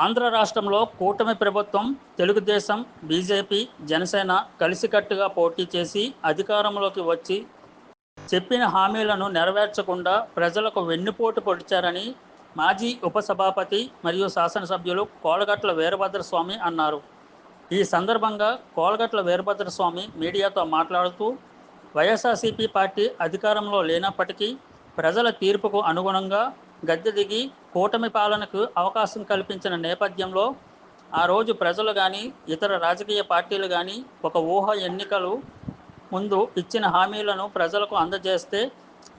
ఆంధ్ర రాష్ట్రంలో కూటమి ప్రభుత్వం తెలుగుదేశం, బీజేపీ, జనసేన కలిసికట్టుగా పోటీ చేసి అధికారంలోకి వచ్చి చెప్పిన హామీలను నెరవేర్చకుండా ప్రజలకు వెన్నుపోటు పొడిచారని మాజీ ఉపసభాపతి మరియు శాసనసభ్యులు కోలగట్ల వీరభద్రస్వామి అన్నారు. ఈ సందర్భంగా కోలగట్ల వీరభద్రస్వామి మీడియాతో మాట్లాడుతూ, వైఎస్ఆర్సీపీ పార్టీ అధికారంలో లేనప్పటికీ ప్రజల తీర్పుకు అనుగుణంగా గద్దె దిగి కూటమి పాలనకు అవకాశం కల్పించిన నేపథ్యంలో ఆ రోజు ప్రజలు కానీ ఇతర రాజకీయ పార్టీలు కానీ ఒక ఊహ ఎన్నికలు ముందు ఇచ్చిన హామీలను ప్రజలకు అందజేస్తే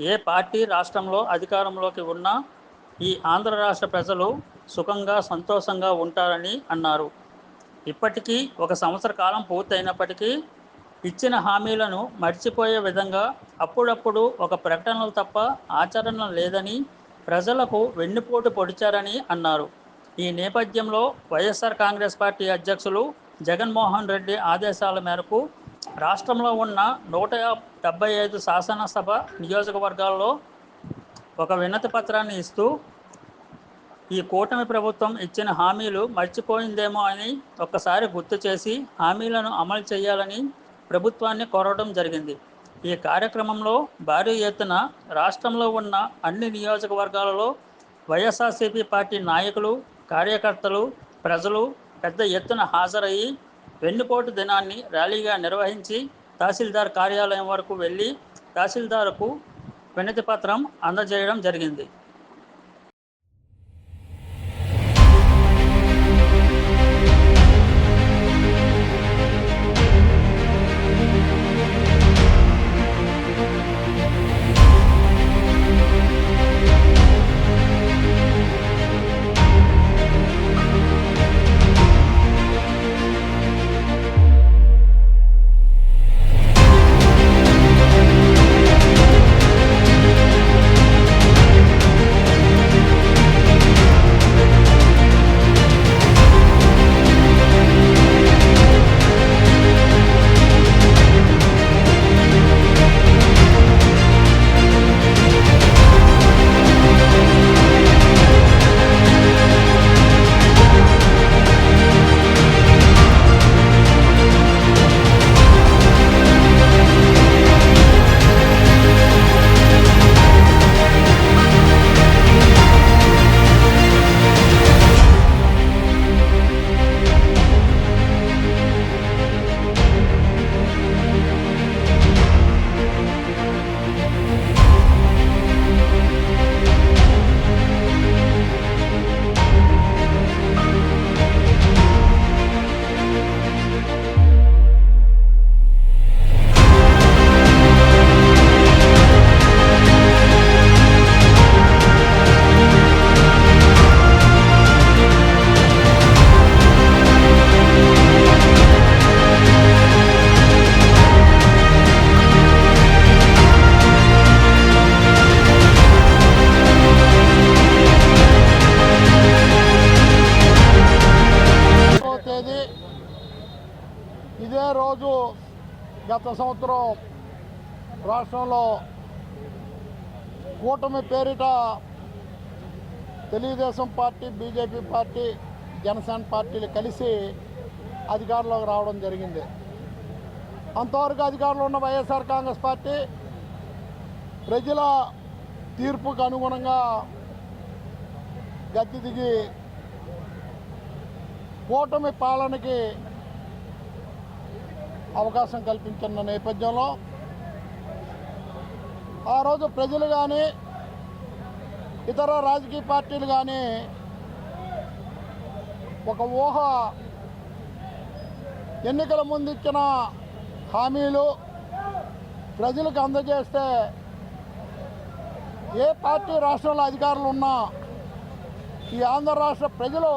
ఏ పార్టీ రాష్ట్రంలో అధికారంలోకి ఉన్నా ఈ ఆంధ్ర రాష్ట్ర ప్రజలు సుఖంగా సంతోషంగా ఉంటారని అన్నారు. ఇప్పటికీ 1 సంవత్సర కాలం పూర్తయినప్పటికీ ఇచ్చిన హామీలను మర్చిపోయే విధంగా అప్పుడప్పుడు ఒక ప్రకటనలు తప్ప ఆచరణ లేదని ప్రజలకు వెన్నుపోటు పొడిచారని అన్నారు. ఈ నేపథ్యంలో వైఎస్ఆర్ కాంగ్రెస్ పార్టీ అధ్యక్షులు జగన్మోహన్ రెడ్డి ఆదేశాల మేరకు రాష్ట్రంలో ఉన్న 175 శాసనసభ నియోజకవర్గాల్లో ఒక వినతి పత్రాన్ని ఇస్తూ ఈ కూటమి ప్రభుత్వం ఇచ్చిన హామీలు మర్చిపోయిందేమో అని ఒక్కసారి గుర్తు చేసి హామీలను అమలు చేయాలని ప్రభుత్వాన్ని కోరడం జరిగింది. ఈ కార్యక్రమంలో భారీ ఎత్తున రాష్ట్రంలో ఉన్న అన్ని నియోజకవర్గాలలో వైఎస్ఆర్సీపీ పార్టీ నాయకులు, కార్యకర్తలు, ప్రజలు పెద్ద ఎత్తున హాజరయ్యి వెన్నుపోటు దినాన్ని ర్యాలీగా నిర్వహించి తహసీల్దార్ కార్యాలయం వరకు వెళ్ళి తహసీల్దార్కు వినతి పత్రం అందజేయడం జరిగింది. ఇదే రోజు గత సంవత్సరం రాష్ట్రంలో కూటమి పేరిట Telugu Desam party, BJP party, Janasena పార్టీలు కలిసి అధికారంలోకి రావడం జరిగింది. అంతవరకు అధికారంలో ఉన్న వైఎస్ఆర్ కాంగ్రెస్ పార్టీ ప్రజల తీర్పుకు అనుగుణంగా గద్దె దిగి కూటమి పాలనకి అవకాశం కల్పించిన నేపథ్యంలో ఆ రోజు ప్రజలు కానీ ఇతర రాజకీయ పార్టీలు కానీ ఒక ఊహ ఎన్నికల ముందు ఇచ్చిన హామీలు ప్రజలకు అందజేస్తే ఏ పార్టీ రాష్ట్రంలో అధికారులు ఉన్నా ఈ ఆంధ్ర రాష్ట్ర ప్రజలు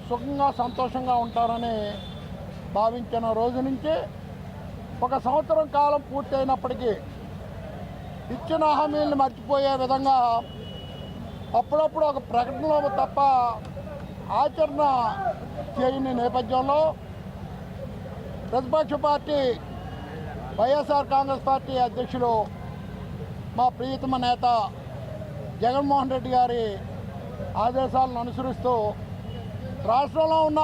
సుఖంగా సంతోషంగా ఉంటారని భావించిన రోజు నుంచి 1 సంవత్సరం కాలం పూర్తయినప్పటికీ ఇచ్చిన హామీలను మర్చిపోయే విధంగా అప్పుడప్పుడు ఒక ప్రకటనలో తప్ప ఆచరణ చేయని నేపథ్యంలో ప్రతిపక్ష పార్టీ వైఎస్ఆర్ కాంగ్రెస్ పార్టీ అధ్యక్షులు మా ప్రియతమ నేత జగన్మోహన్ రెడ్డి గారి ఆదేశాలను అనుసరిస్తూ రాష్ట్రంలో ఉన్న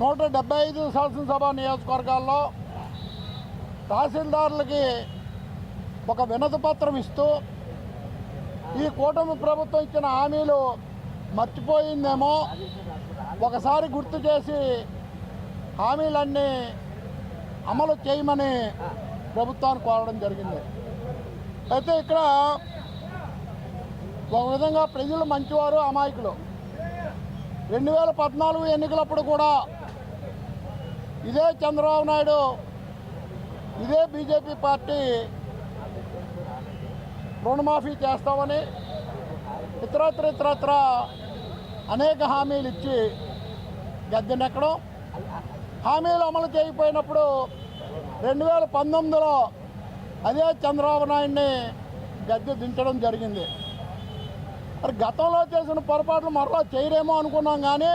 175 శాసనసభ నియోజకవర్గాల్లో తహసీల్దారులకి ఒక వినతి పత్రం ఇస్తూ ఈ కూటమి ప్రభుత్వం ఇచ్చిన హామీలు మర్చిపోయిందేమో ఒకసారి గుర్తు చేసి హామీలన్నీ అమలు చేయమని ప్రభుత్వాన్ని కోరడం జరిగింది. అయితే ఇక్కడ ఒక విధంగా ప్రజలు మంచివారు, అమాయకులు. 2014 ఎన్నికలప్పుడు కూడా ఇదే చంద్రబాబు నాయుడు, ఇదే బీజేపీ పార్టీ రుణమాఫీ చేస్తామని ఇతరత్ర అనేక హామీలు ఇచ్చి గద్దెనెక్కడం, హామీలు అమలు చేయకపోయినప్పుడు 2019లో అదే చంద్రబాబు నాయుడిని గద్దె దించడం జరిగింది. మరి గతంలో చేసిన పొరపాట్లు మరలా చేయరేమో అనుకున్నాం, కానీ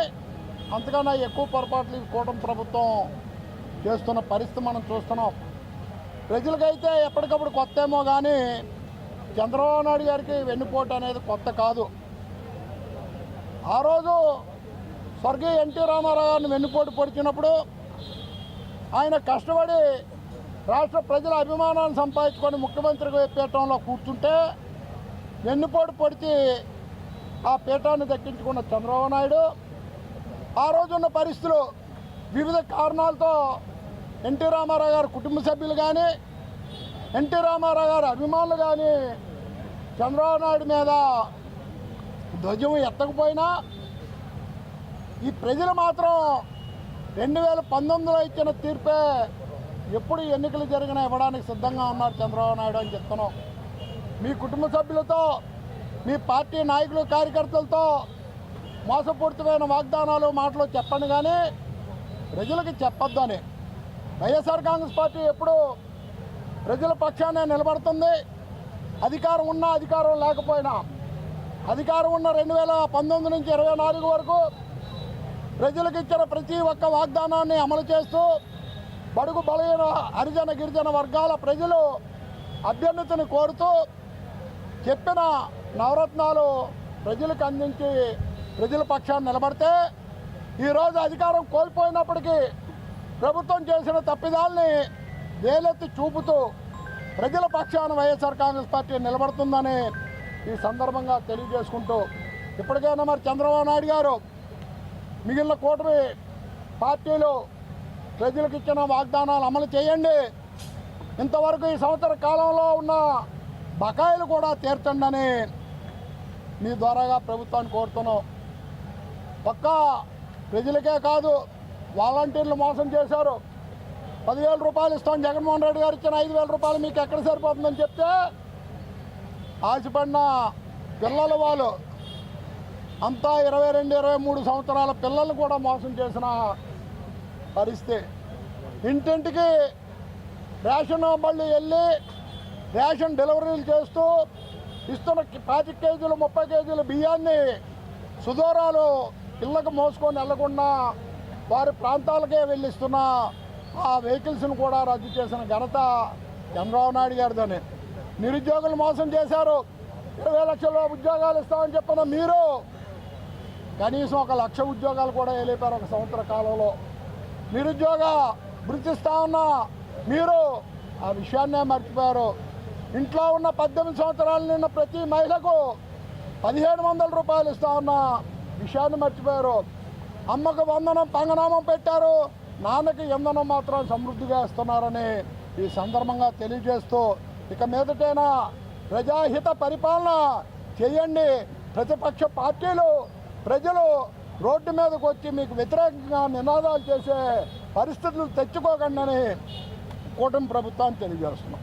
అంతకన్నా ఎక్కువ పొరపాట్లు ఈ కూటమి ప్రభుత్వం చేస్తున్న పరిస్థితి మనం చూస్తున్నాం. ప్రజలకైతే ఎప్పటికప్పుడు కొత్త ఏమో, కానీ చంద్రబాబు నాయుడు గారికి వెన్నుపోటు అనేది కొత్త కాదు. ఆ రోజు స్వర్గీయ ఎన్టీ రామారావు గారిని వెన్నుపోటు పొడిచినప్పుడు ఆయన కష్టపడి రాష్ట్ర ప్రజల అభిమానాన్ని సంపాదించుకొని ముఖ్యమంత్రిగా పీఠంలో కూర్చుంటే వెన్నుపోటు పొడిచి ఆ పీఠాన్ని దక్కించుకున్న చంద్రబాబు నాయుడు ఆ రోజున్న పరిస్థితులు వివిధ కారణాలతో ఎన్టీ రామారావు గారి కుటుంబ సభ్యులు కానీ ఎన్టీ రామారావు గారి అభిమానులు కానీ చంద్రబాబు నాయుడు మీద ధ్వజం ఎత్తకపోయినా ఈ ప్రజలు మాత్రం 2019లో ఇచ్చిన తీర్పే ఎప్పుడు ఎన్నికలు జరిగినా ఇవ్వడానికి సిద్ధంగా ఉన్నారు చంద్రబాబు నాయుడు అని చెప్తున్నాం. మీ కుటుంబ సభ్యులతో, మీ పార్టీ నాయకులు, కార్యకర్తలతో మోసపూరితమైన వాగ్దానాలు, మాటలు చెప్పండి, కానీ ప్రజలకు చెప్పొద్దు అని. వైఎస్ఆర్ కాంగ్రెస్ పార్టీ ఎప్పుడు ప్రజల పక్షానే నిలబడుతుంది. అధికారం ఉన్నా, అధికారం లేకపోయినా, అధికారం ఉన్న 2019 నుంచి 24 వరకు ప్రజలకు ఇచ్చిన ప్రతి ఒక్క వాగ్దానాన్ని అమలు చేస్తూ బడుగు బలహీన హరిజన గిరిజన వర్గాల ప్రజలు అభ్యున్నతిని కోరుతూ చెప్పిన నవరత్నాలు ప్రజలకు అందించి ప్రజల పక్షాన్ని నిలబడితే ఈరోజు అధికారం కోల్పోయినప్పటికీ ప్రభుత్వం చేసిన తప్పిదాల్ని వేలెత్తి చూపుతూ ప్రజల పక్షాన వైఎస్ఆర్ కాంగ్రెస్ పార్టీ నిలబడుతుందని ఈ సందర్భంగా తెలియజేసుకుంటూ, ఇప్పటికైనా మరి చంద్రబాబు నాయుడు గారు మిగిలిన కూటమి పార్టీలు ప్రజలకు ఇచ్చిన వాగ్దానాలు అమలు చేయండి. ఇంతవరకు ఈ సంవత్సర కాలంలో ఉన్న బకాయిలు కూడా తీర్చండి అని మీ ద్వారాగా ప్రభుత్వాన్ని కోరుతున్నాం. ఒక్క ప్రజలకే కాదు, వాలంటీర్లు మోసం చేశారు. 10,000 రూపాయలు ఇస్తాం, జగన్మోహన్ రెడ్డి గారు ఇచ్చిన 5,000 రూపాయలు మీకు ఎక్కడ సరిపోతుందని చెప్తే ఆశపడిన పిల్లలు వాళ్ళు అంతా 22, 23 సంవత్సరాల పిల్లలు కూడా మోసం చేసిన పరిస్థితి. ఇంటింటికి రేషన్ బళ్ళు వెళ్ళి రేషన్ డెలివరీలు చేస్తూ ఇస్తున్న 25 కేజీలు 30 కేజీల బియ్యాన్ని సుదూరాలు ఇళ్ళకు మోసుకొని వెళ్లకుండా వారి ప్రాంతాలకే వెళ్ళిస్తున్న ఆ వెహికల్స్ను కూడా రద్దు చేసిన ఘనత చంద్రబాబు నాయుడు గారిదని. నిరుద్యోగులు మోసం చేశారు. 20 లక్షల ఉద్యోగాలు ఇస్తామని చెప్పిన మీరు కనీసం 1 లక్ష ఉద్యోగాలు కూడా వెళ్ళిపోయారు ఒక సంవత్సర కాలంలో. నిరుద్యోగ వృత్తి ఇస్తా ఉన్న మీరు ఆ విషయాన్నే మర్చిపోయారు. ఇంట్లో ఉన్న 18 సంవత్సరాలు నిన్న ప్రతి మహిళకు 1,500 రూపాయలు ఇస్తా ఉన్న విషయాన్ని మర్చిపోయారు. అమ్మకు వందనం పంగనామం పెట్టారు, నాన్నకి ఇంధనం మాత్రం సమృద్ధిగా ఇస్తున్నారని ఈ సందర్భంగా తెలియజేస్తూ, ఇక మీదటైనా ప్రజాహిత పరిపాలన చేయండి. ప్రతిపక్ష పార్టీలు ప్రజలు రోడ్డు మీదకి వచ్చి మీకు వ్యతిరేకంగా నినాదాలు చేసే పరిస్థితులు తెచ్చుకోకండి అని కూటమి ప్రభుత్వాన్ని తెలియజేస్తున్నాం.